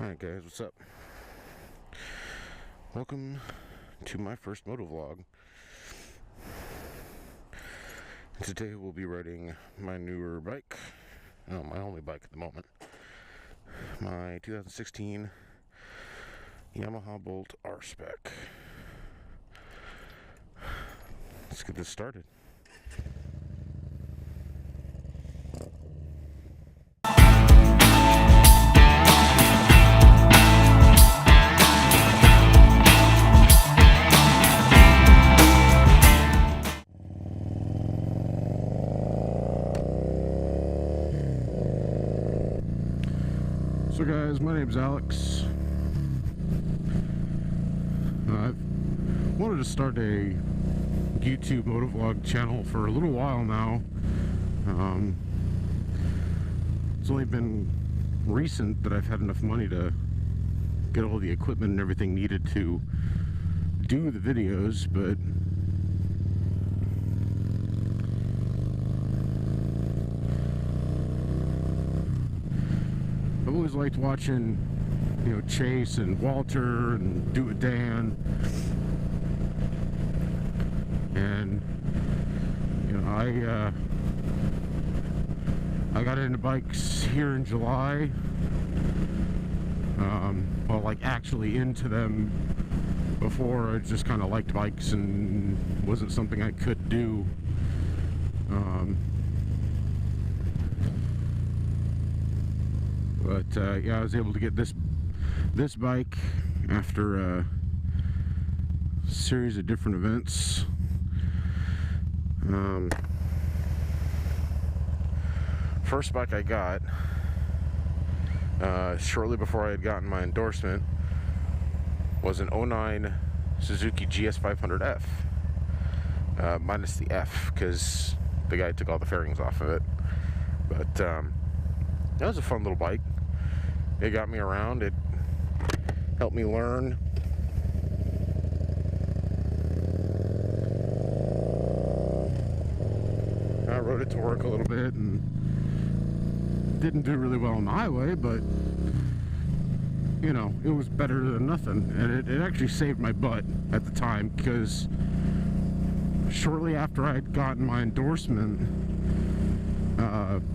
Alright guys, what's up? Welcome to my first motovlog. Today we'll be riding my newer bike. No, my only bike at the moment. My 2016 Yamaha Bolt R-Spec. Let's get this started. So guys, my name's Alex. I've wanted to start a YouTube motovlog channel for a little while now. It's only been recent that I've had enough money to get all the equipment and everything needed to do the videos, but I've always liked watching, Chase and Walter and Do It Dan, and I got into bikes here in July. Well, like actually into them. Before, I just kind of liked bikes and wasn't something I could do. But yeah, I was able to get this bike after a series of different events. First bike I got shortly before I had gotten my endorsement was an 09 Suzuki GS500F, minus the F because the guy took all the fairings off of it. But that was a fun little bike. It got me around. It helped me learn. I rode it to work a little bit and didn't do really well on the highway, but it was better than nothing. And it actually saved my butt at the time, because shortly after I had gotten my endorsement,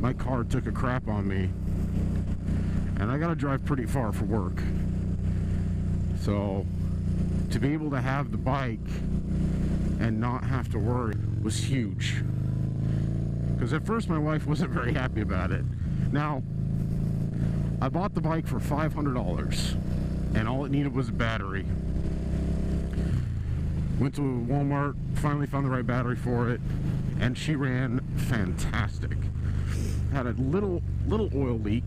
my car took a crap on me, and I gotta drive pretty far for work. So to be able to have the bike and not have to worry was huge, because at first my wife wasn't very happy about it. Now, I bought the bike for $500, and all it needed was a battery. Went to Walmart, finally found the right battery for it, and she ran fantastic. Had a little oil leak,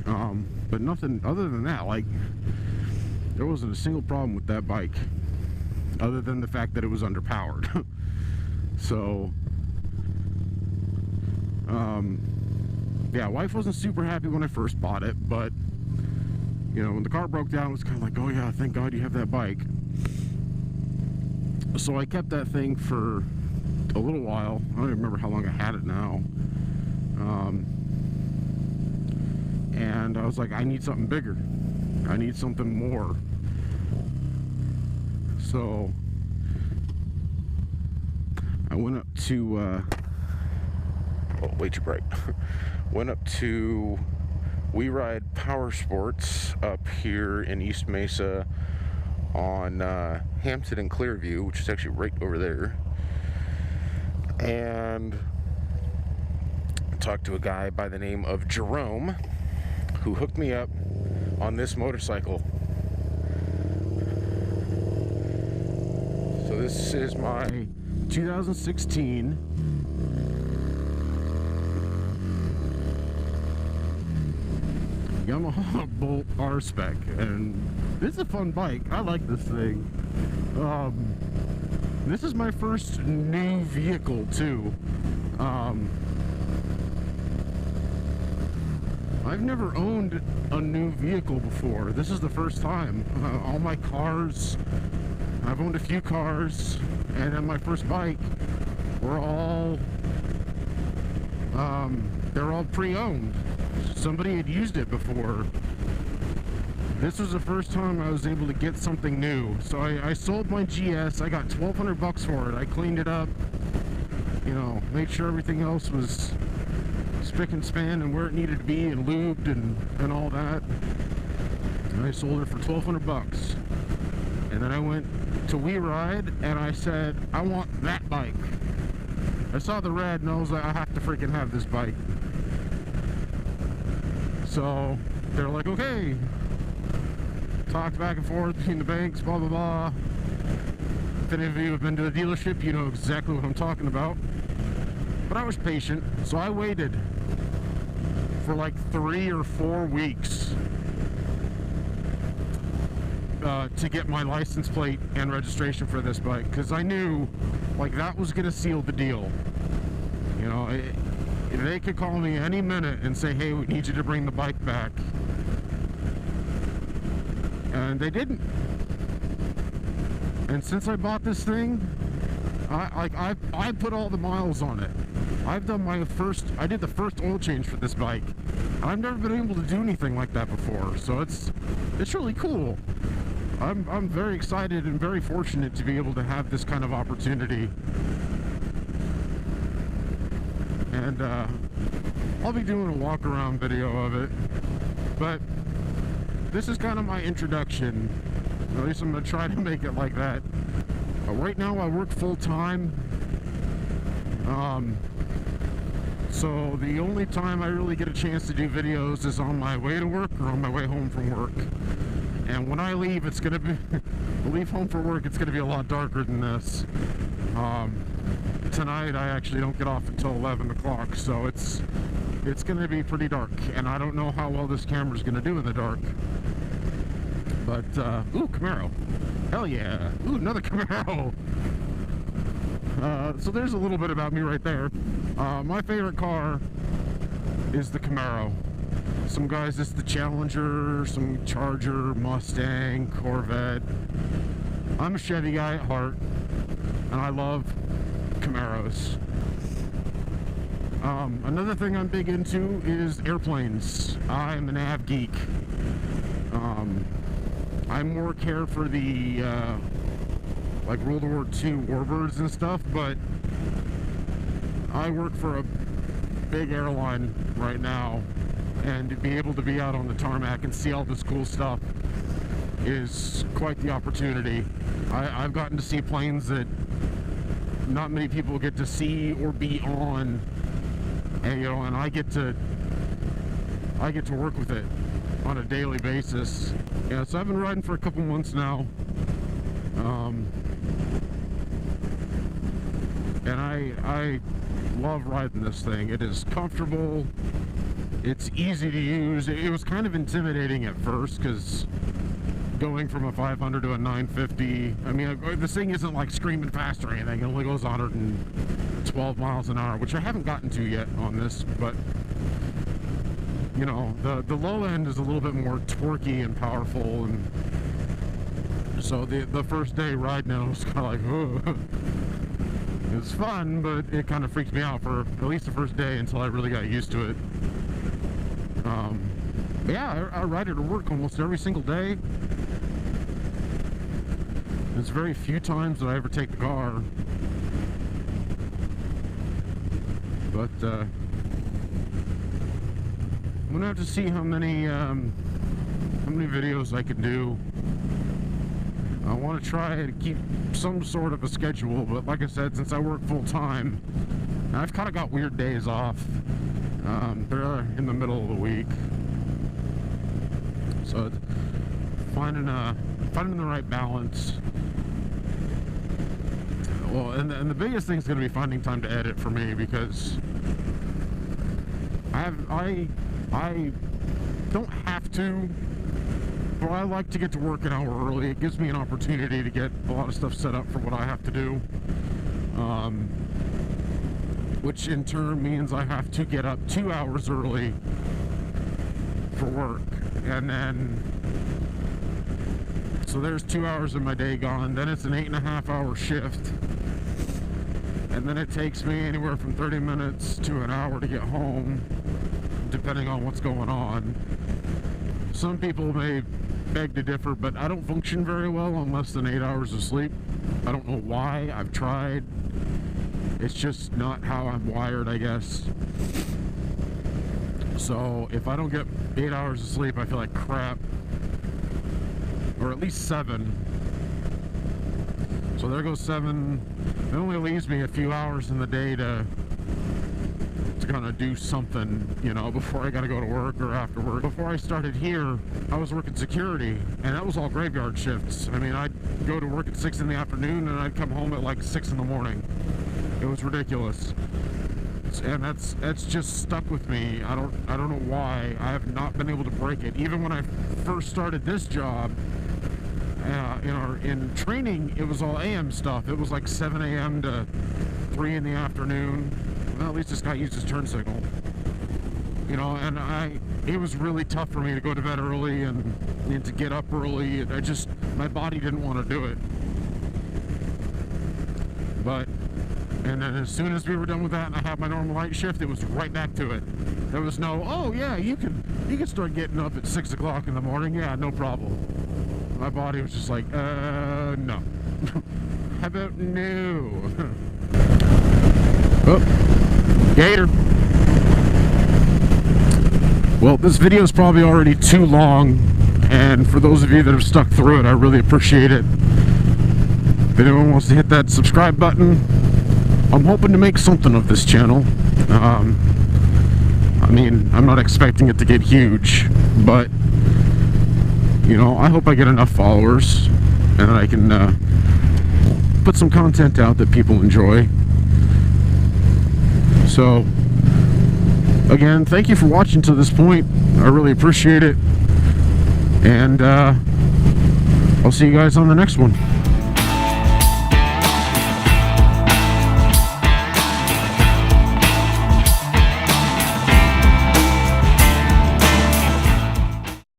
but nothing other than that. Like, there wasn't a single problem with that bike, other than the fact that it was underpowered. So, yeah, wife wasn't super happy when I first bought it, but when the car broke down, it was kind of like, oh yeah, thank God you have that bike. So I kept that thing for a little while. I don't even remember how long I had it now. And I was like, I need something bigger. I need something more. So I went up to oh, way too bright. Went up to We Ride Power Sports up here in East Mesa on Hampton and Clearview, which is actually right over there, and talked to a guy by the name of Jerome, who hooked me up on this motorcycle. So this is my 2016 Yamaha Bolt R-Spec, and this is a fun bike. I like this thing. This is my first new vehicle too. I've never owned a new vehicle before. This is the first time. All my cars, I've owned a few cars, and then my first bike were all they're all pre-owned. Somebody had used it before. this was the first time I was able to get something new. So I sold my GS. I got 1,200 bucks for it. I cleaned it up, you know, made sure everything else was spick and span and where it needed to be, and lubed and all that. And I sold it for 1,200 bucks. And then I went to We Ride and I said, I want that bike. I saw the red and I was like, I have to freaking have this bike. So they're like, okay. Talked back and forth between the banks, blah, blah, blah. If any of you have been to the dealership, you know exactly what I'm talking about. But I was patient, so I waited for like 3 or 4 weeks to get my license plate and registration for this bike, because I knew like that was gonna seal the deal. You know, they could call me any minute and say, hey, we need you to bring the bike back, and they didn't. And since I bought this thing, I put all the miles on it. I did the first oil change for this bike. I've never been able to do anything like that before, so it's really cool. I'm very excited and very fortunate to be able to have this kind of opportunity. And I'll be doing a walk around video of it, but this is kind of my introduction. At least I'm going to try to make it like that. Right now I work full time, so the only time I really get a chance to do videos is on my way to work or on my way home from work. And when I leave, it's gonna be leave home for work, it's gonna be a lot darker than this. Tonight I actually don't get off until 11 o'clock, so it's gonna be pretty dark, and I don't know how well this camera's gonna do in the dark. But ooh, Camaro, hell yeah! Ooh, another Camaro. So there's a little bit about me right there. My favorite car is the Camaro. Some guys, it's the Challenger, some Charger, Mustang, Corvette. I'm a Chevy guy at heart, and I love Camaros. Another thing I'm big into is airplanes. I'm an av geek. I more care for the like World War II warbirds and stuff, but I work for a big airline right now, and to be able to be out on the tarmac and see all this cool stuff is quite the opportunity. I've gotten to see planes that not many people get to see or be on, and you know, and I get to work with it on a daily basis. Yeah, so I've been riding for a couple months now, and I love riding this thing. It is comfortable. It's easy to use. It was kind of intimidating at first, because going from a 500 to a 950, I mean, this thing isn't like screaming fast or anything. It only goes 112 miles an hour, which I haven't gotten to yet on this, but you know, the low end is a little bit more torquey and powerful, and so the first day riding it, I was kind of like, oh. It's fun, but it kind of freaked me out for at least the first day until I really got used to it. Yeah, I ride it to work almost every single day. There's very few times that I ever take the car. But I'm gonna have to see how many videos I can do. I want to try to keep some sort of a schedule, but like I said, since I work full time, I've kind of got weird days off. They're in the middle of the week, so finding the right balance. Well, and the biggest thing is going to be finding time to edit for me, because I don't have to, but I like to get to work an hour early. It gives me an opportunity to get a lot of stuff set up for what I have to do, which in turn means I have to get up 2 hours early for work, and then so there's 2 hours of my day gone. Then it's an 8.5 hour shift, and then it takes me anywhere from 30 minutes to an hour to get home, depending on what's going on. Some people may beg to differ, but I don't function very well on less than 8 hours of sleep. I don't know why. I've tried. It's just not how I'm wired, I guess. So if I don't get 8 hours of sleep, I feel like crap. Or at least 7. So there goes 7. It only leaves me a few hours in the day to kind of do something, you know, before I got to go to work or after work. Before I started here, I was working security, and that was all graveyard shifts. I mean, I'd go to work at 6 in the afternoon, and I'd come home at like 6 in the morning. It was ridiculous, and that's just stuck with me. I don't know why. I have not been able to break it. Even when I first started this job, in training, it was all AM stuff. It was like 7 a.m. to 3 in the afternoon. Well, at least this guy used his turn signal, you know, and it was really tough for me to go to bed early and to get up early. My body didn't want to do it. And then as soon as we were done with that and I had my normal night shift, it was right back to it. There was no, oh yeah, you can start getting up at 6 o'clock in the morning. Yeah, no problem. My body was just like, no. How about no? Oh, gator. Well, this video is probably already too long, and for those of you that have stuck through it, I really appreciate it. If anyone wants to hit that subscribe button, I'm hoping to make something of this channel. I mean, I'm not expecting it to get huge, but you know, I hope I get enough followers and that I can put some content out that people enjoy. So, again, thank you for watching to this point. I really appreciate it. And I'll see you guys on the next one.